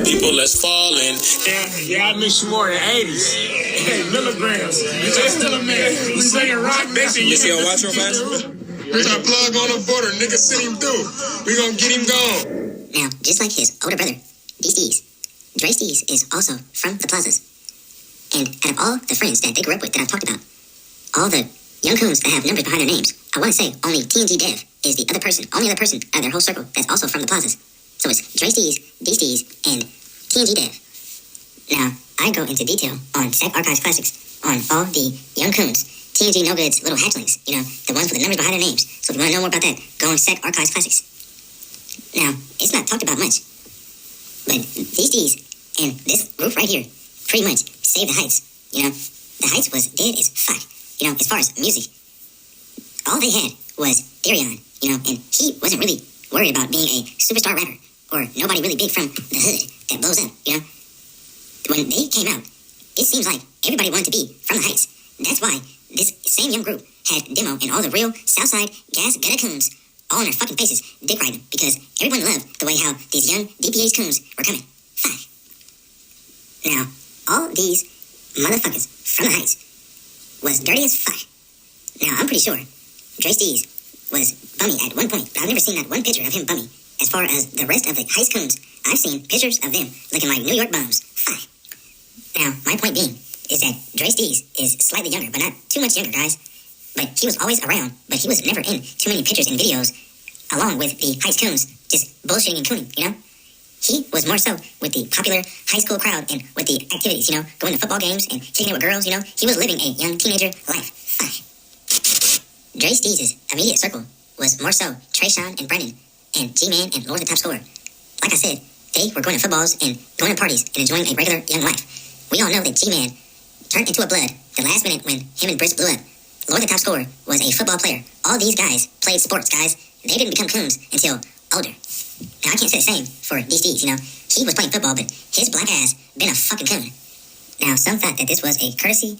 people that's falling. Yeah, I miss you more than 80s. Hey, milligrams. You just still a man. We singing Rock Nation. You see our watch real fast? There's our plug on the border. Nigga, send him through. We gonna get him gone. Now, just like his older brother, Steez, Dree Steez is also from the plazas. And out of all the friends that they grew up with that I've talked about, all the young coons that have numbers behind their names, I want to say only TNG Dev is the only other person out of their whole circle that's also from the plazas. So it's Dree Steez, Steez, and TNG Dev. Now, I go into detail on Sack Archives Classics on all the young coons, TNG No Good's little hatchlings, the ones with the numbers behind their names. So if you want to know more about that, go on Sack Archives Classics. Now, it's not talked about much, but these Steez and this group right here pretty much saved the Heights. The Heights was dead as fuck, as far as music. All they had was Therion, and he wasn't really worried about being a superstar rapper or nobody really big from the hood that blows up, When they came out, it seems like everybody wanted to be from the Heights. That's why this same young group had Demo and all the real Southside gas gutter coons all in their fucking faces dick riding because everyone loved the way how these young DPH coons were coming. Fuck. Now, all these motherfuckers from the Heights was dirty as fuck. Now, I'm pretty sure Dree Steez was bummy at one point, but I've never seen that one picture of him bummy. As far as the rest of the Heights coons, I've seen pictures of them looking like New York bums. Fuck. Now, my point being is that Dree Steez is slightly younger, but not too much younger, guys. But he was always around, but he was never in too many pictures and videos along with the Heights coons just bullshitting and cooning, He was more so with the popular high school crowd and with the activities, going to football games and kicking it with girls, He was living a young teenager life. Fuck. Dree Steez's immediate circle was more so Trayshawn and Brennan and G-Man and Lord the Top Scorer. Like I said, they were going to footballs and going to parties and enjoying a regular young life. We all know that G-Man turned into a blood the last minute when him and Briss blew up. Lord the Top Scorer was a football player. All these guys played sports, guys. They didn't become coons until older. Now, I can't say the same for Steez, He was playing football, but his black ass been a fucking coon. Now, some thought that this was a courtesy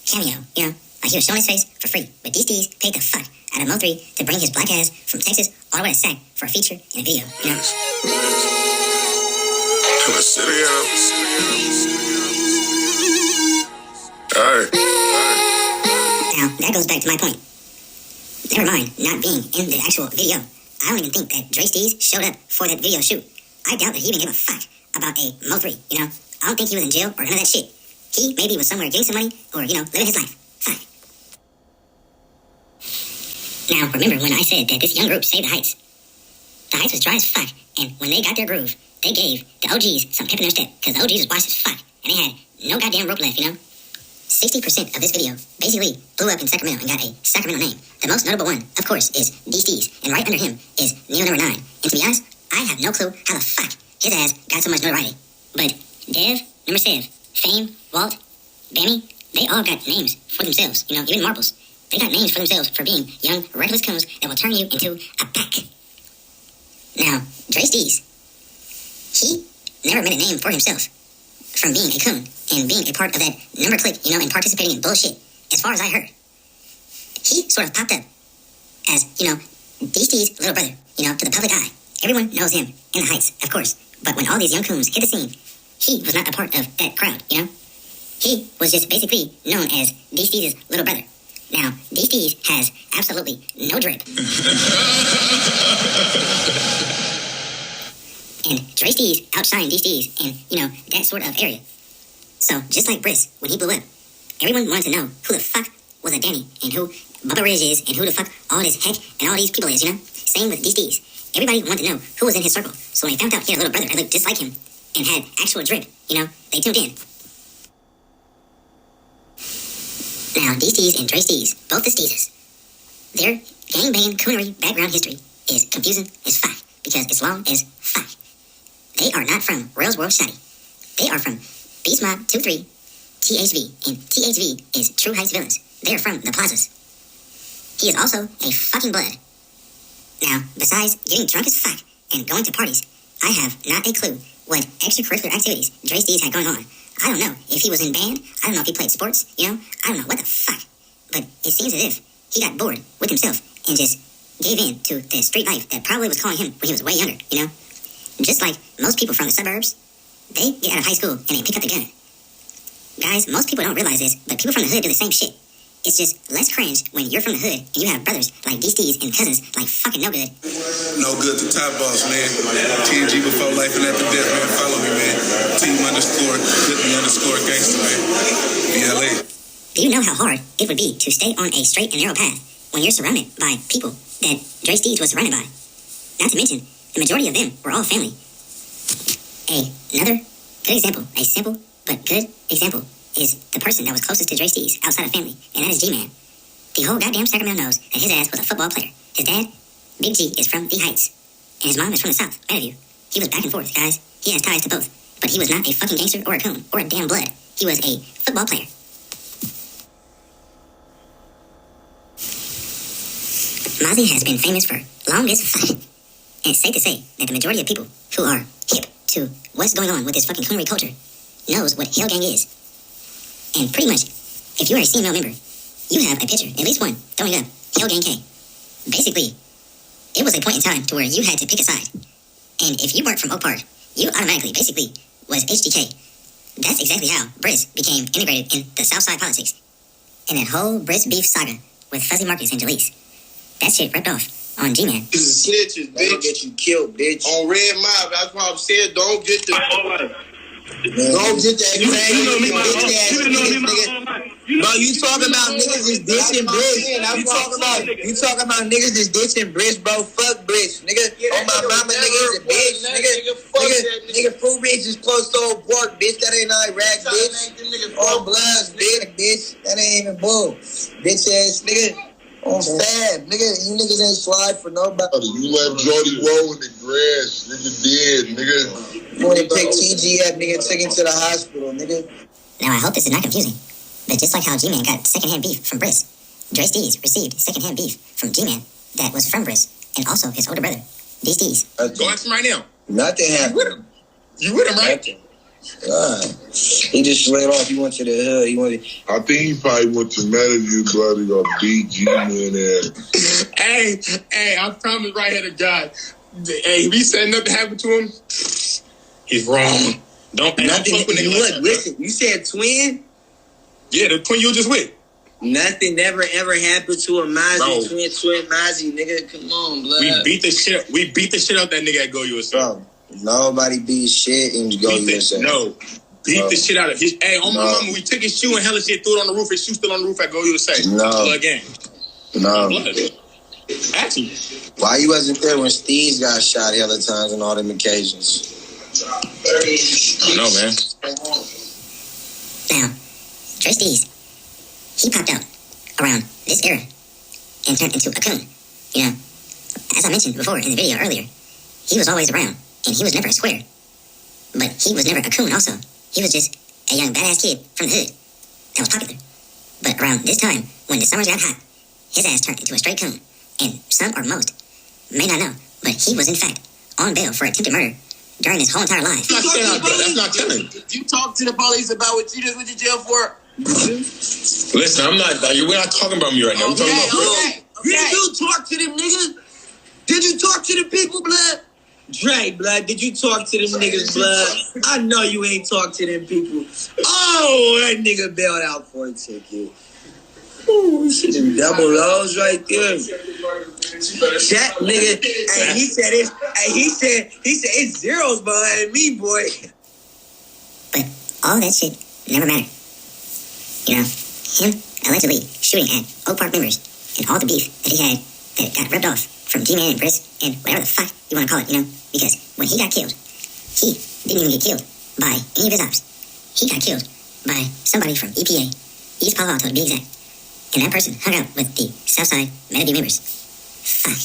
cameo, like he was showing his face for free. But Steez paid the fuck out of Mo3 to bring his black ass from Texas all the way to Sac for a feature in a video, Alright. Now, that goes back to my point. Never mind not being in the actual video. I don't even think that Dree Steez showed up for that video shoot. I doubt that he even gave a fuck about a Mo3, I don't think he was in jail or none of that shit. He maybe was somewhere getting some money or, living his life. Fuck. Now, remember when I said that this young group saved the Heights? The Heights was dry as fuck, and when they got their groove, they gave the OGs some pep in their step, because the OGs was washed as fuck, and they had no goddamn rope left, 60% of this video basically blew up in Sacramento and got a Sacramento name. The most notable one, of course, is Steez, and right under him is Neo number 9. And to be honest, I have no clue how the fuck his ass got so much notoriety. But Dev, number 7, Fame, Walt, Bammy, they all got names for themselves. Even Marbles. They got names for themselves for being young, reckless coons that will turn you into a pack. Now, Dree Steez, he never made a name for himself from being a coon and being a part of that number clique, and participating in bullshit. As far as I heard, he sort of popped up as, Steez's little brother, to the public eye. Everyone knows him in the Heights, of course. But when all these young coons hit the scene, he was not a part of that crowd, He was just basically known as Steez's little brother. Now, Steez has absolutely no drip. And Dree Steez outshined Steez in, that sort of area. So, just like Briss, when he blew up, everyone wanted to know who the fuck was a Danny, and who Bubba Ridge is, and who the fuck all this heck and all these people is, Same with Steez. Everybody wanted to know who was in his circle. So when they found out he had a little brother that looked just like him, and had actual drip, they tuned in. Now, Steez and Dree Steez, both the Steezers, their gangbanging coonery background history is confusing as fuck, because it's long as fuck. They are not from Royals World Shotty. They are from Beast Mob 2-3, THV, and THV is True Heights Villains. They are from the plazas. He is also a fucking blood. Now, besides getting drunk as fuck and going to parties, I have not a clue what extracurricular activities Dree Steez had going on. I don't know if he was in band. I don't know if he played sports, I don't know what the fuck. But it seems as if he got bored with himself and just gave in to the street life that probably was calling him when he was way younger, Just like most people from the suburbs, They get out of high school and they pick up the gun. Guys, most people don't realize this, but people from the hood do the same shit. It's just less cringe when you're from the hood and you have brothers like Steez and cousins like fucking no good. No good to top boss, man. TNG before life and after death, man. Follow me, man. Team_Clippy_gangster, man. BLA. Do you know how hard it would be to stay on a straight and narrow path when you're surrounded by people that Dree Steez was surrounded by? Not to mention, the majority of them were all family. Another good example, a simple but good example, is the person that was closest to Dree Steez outside of family, and that is G-Man. The whole goddamn Sacramento knows that his ass was a football player. His dad, Big G, is from the Heights, and his mom is from the South, Meadowview. He was back and forth, guys. He has ties to both, but he was not a fucking gangster or a coon or a damn blood. He was a football player. Mozzie has been famous for long as fuck, and it's safe to say that the majority of people who are hip to what's going on with this fucking coonery culture knows what Hell Gang is. And pretty much, if you are a CML member, you have a picture, at least one, throwing up Hell Gang K. Basically, it was a point in time to where you had to pick a side. And if you weren't from Oak Park, you automatically, basically, was HGK. That's exactly how Briss became integrated in the Southside politics. And that whole Briss beef saga with Fuzzy Marcus and Jaleese. That shit ripped off on G-Man. This is snitches, bitch. Don't get you killed, bitch. On Red Mob, that's why I'm saying don't get the... Don't get that crazy bitch ass nigga. Bro, you talking about niggas that's ditching Briss. You talking about niggas that's ditching Briss, bro. Fuck Briss. Nigga, on my mama, nigga is a bitch. Nigga, Fruit Ridge is close to Old Park, bitch. That ain't Iraq, bitch. On Bloods, bitch. That ain't even bull. Bitch ass nigga. On Fab, nigga, you niggas ain't slide for nobody. You let Jody roll in the grass, nigga dead, nigga. When they picked TG up, nigga, took him to the hospital, nigga. Now, I hope this is not confusing, but just like how G-Man got secondhand beef from Briss, Dree Steez received secondhand beef from G-Man that was from Briss, and also his older brother, D Steez. Go ask him right now. Nothing happened. You with him, right? Nothing. He just slid off. He went to the hood. I think he probably went to Meadowview, bloody, or beat G-Man ass. Hey, I promise right here to God. Hey, if he said nothing happened to him, he's wrong. Don't fuck with niggas like that, listen, you said twin? Yeah, the twin you were just with. Nothing never ever happened to a Mozzie, twin Mozzie, nigga. Come on, blood. We beat the shit out that nigga at Go USA. Bro, nobody beat shit in Go USA. No. Beat the shit out of his. Hey, on my mama, we took his shoe and hella shit, threw it on the roof. His shoe still on the roof at Go USA. No. Again. No. Actually. Why you wasn't there when Steez got shot hella times on all them occasions? I don't know, man. Now, Dree Steez, he popped out around this era and turned into a coon. You know, as I mentioned before in the video earlier, he was always around, and he was never a square. But he was never a coon also. He was just a young badass kid from the hood that was popular. But around this time, when the summers got hot, his ass turned into a straight coon. And some or most may not know, but he was in fact on bail for attempted murder during his whole entire life. That's not telling. Did you talk to the police about what you just went to jail for? Listen, we're not talking about me right now. We're talking about Did you talk to them niggas? Did you talk to the people, blood? Dree, blood, did you talk to them niggas, blood? I know you ain't talked to them people. Oh, that nigga bailed out for a ticket. Ooh, shit, them double lows right there. That nigga, he said it's zeros behind me, boy. But all that shit never mattered. You know, him allegedly shooting at Oak Park members and all the beef that he had that got ripped off from G-Man and Briss and whatever the fuck you want to call it, you know? Because when he got killed, he didn't even get killed by any of his ops. He got killed by somebody from EPA, East Palo Alto to be exact. And that person hung out with the Southside Meadowview members. Fuck.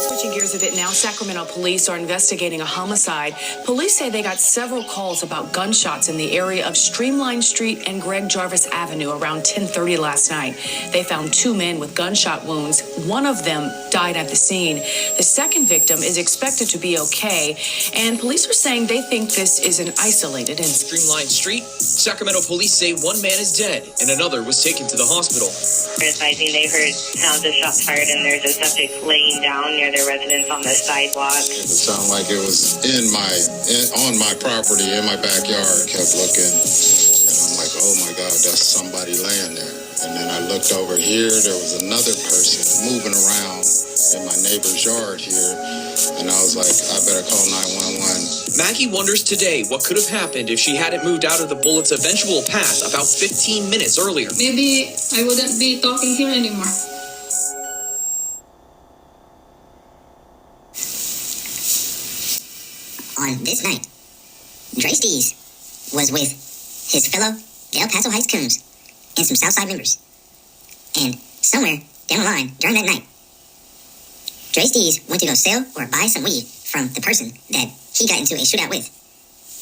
Switching gears a bit now, Sacramento police are investigating a homicide. Police say they got several calls about gunshots in the area of Streamline Street and Greg Jarvis Avenue around 10:30 last night. They found two men with gunshot wounds. One of them died at the scene. The second victim victim is expected to be okay, and police are saying they think this is an isolated incident. Streamline Street, Sacramento police say one man is dead and another was taken to the hospital. Advising they heard sounds of shots fired and there's a subject laying down near their residence on the sidewalk. It sounded like it was on my property, in my backyard. Kept looking, and I'm like, oh my God, that's somebody laying there. And then I looked over here, there was another person moving around in my neighbor's yard here, and I was like, I better call 911. Maggie wonders today what could have happened if she hadn't moved out of the bullet's eventual path about 15 minutes earlier. Maybe I wouldn't be talking here anymore. On this night, Dree Steez was with his fellow El Paso Heights coons and some Southside members. And somewhere down the line during that night, Dree Steez went to go sell or buy some weed from the person that he got into a shootout with.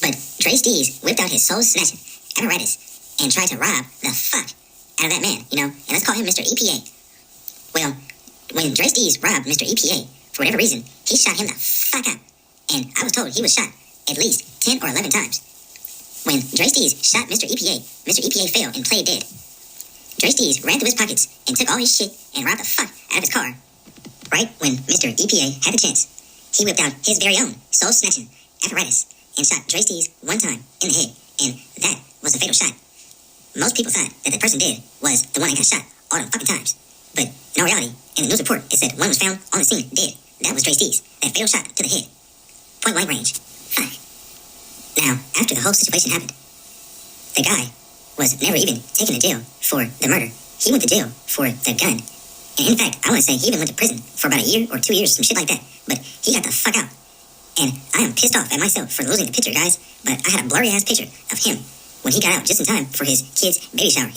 But Dree Steez whipped out his soul-snatching apparatus and tried to rob the fuck out of that man, and let's call him Mr. EPA. Well, when Dree Steez robbed Mr. EPA, for whatever reason, he shot him the fuck up. And I was told he was shot at least 10 or 11 times. When Dree Steez shot Mr. EPA fell and played dead. Dree Steez ran through his pockets and took all his shit and robbed the fuck out of his car. Right when Mr. EPA had the chance, he whipped out his very own soul-snatching apparatus and shot Dree Steez one time in the head, and that was a fatal shot. Most people thought that the person dead was the one that got shot all them fucking times. But in all reality, in the news report, it said one was found on the scene dead. That was Dree Steez, that fatal shot to the head. Point blank range. Fuck. Now, after the whole situation happened, the guy was never even taken to jail for the murder. He went to jail for the gun. And in fact, I want to say he even went to prison for about a year or 2 years, some shit like that. But he got the fuck out. And I am pissed off at myself for losing the picture, guys. But I had a blurry ass picture of him when he got out just in time for his kid's baby shower,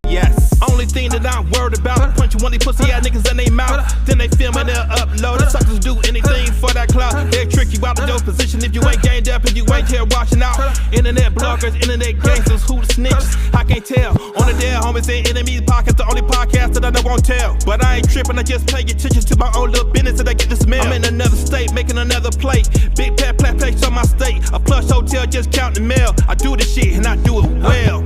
Yes. Only thing that I'm worried about, punching one of these pussy ass niggas in their mouth. Then they film and they'll upload it. Suckers do anything for that clout. They'll trick you out of your position if you ain't gained up and you ain't here watching out. Internet bloggers, internet gangsters, who the snitches? I can't tell. On the dead homies and enemies podcast, the only podcast that I know won't tell. But I ain't tripping, I just pay attention to my own little business and I get the smell. I'm in another state, making another plate. Big plat place on my state. A plush hotel, just counting mail. I do this shit and I do it well.